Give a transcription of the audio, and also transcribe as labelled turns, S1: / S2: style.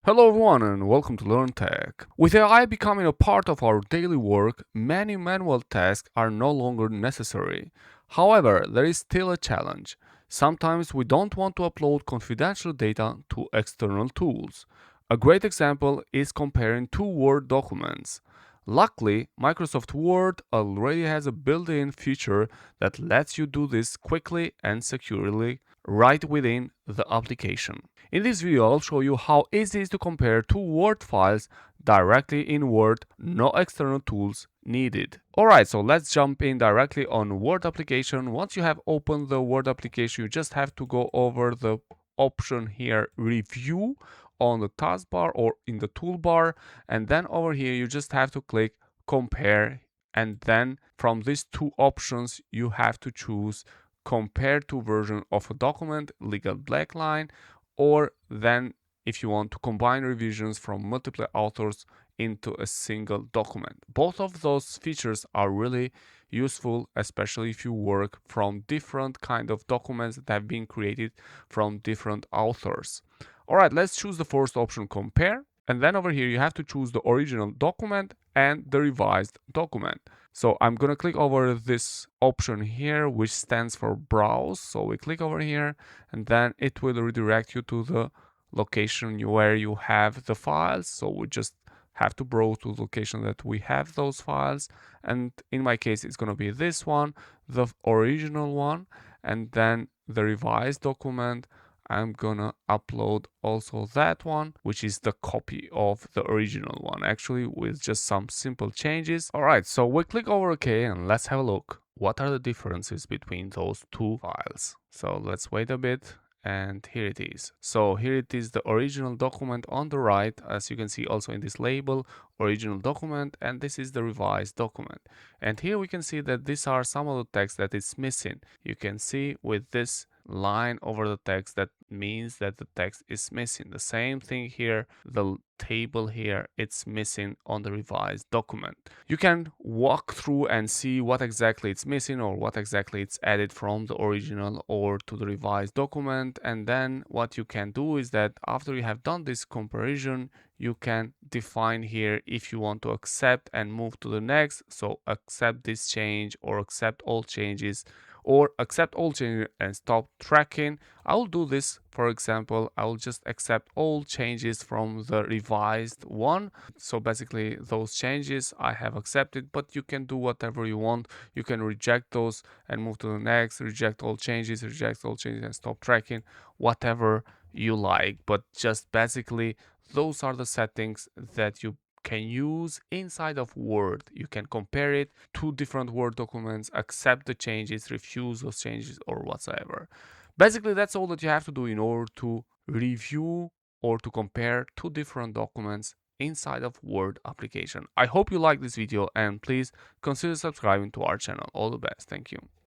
S1: Hello everyone and welcome to Learn Tech. With AI becoming a part of our daily work, many manual tasks are no longer necessary. However, there is still a challenge. Sometimes we don't want to upload confidential data to external tools. A great example is comparing two Word documents. Luckily, Microsoft Word already has a built-in feature that lets you do this quickly and securely right within the application. In this video, I'll show you how easy it is to compare two Word files directly in Word, no external tools needed. Alright, so let's jump in directly on Word application. Once you have opened the Word application, you just have to go over the option here, Review, on the taskbar or in the toolbar, and then over here you just have to click Compare, and then from these two options you have to choose Compare to version of a document, legal black line, or then if you want to combine revisions from multiple authors into a single document. Both of those features are really useful, especially if you work from different kind of documents that have been created from different authors. All right, let's choose the first option, compare. And then over here, you have to choose the original document and the revised document. So I'm going to click over this option here, which stands for browse. So we click over here and then it will redirect you to the location where you have the files. So we just have to browse to the location that we have those files. And in my case, it's going to be this one, the original one, and then the revised document. I'm gonna upload also that one, which is the copy of the original one, actually, with just some simple changes. All right, so we click over OK and let's have a look. What are the differences between those two files? So let's wait a bit. And here it is. So here it is, the original document on the right, as you can see also in this label, original document, and this is the revised document. And here we can see that these are some of the text that is missing. You can see with this line over the text, that means that the text is missing. The same thing here, the table here, it's missing on the revised document. You can walk through and see what exactly it's missing or what exactly it's added from the original or to the revised document. And then what you can do is that after you have done this comparison, you can define here if you want to accept and move to the next. So accept this change or accept all changes, or accept all changes and stop tracking. I'll do this, for example, I'll just accept all changes from the revised one. So basically those changes I have accepted, but you can do whatever you want. You can reject those and move to the next, reject all changes and stop tracking, whatever you like. But just basically those are the settings that you can use inside of Word. You can compare it to different Word documents, accept the changes, refuse those changes, or whatsoever. Basically, that's all that you have to do in order to review or to compare two different documents inside of Word application. I hope you like this video and please consider subscribing to our channel. All the best. Thank you.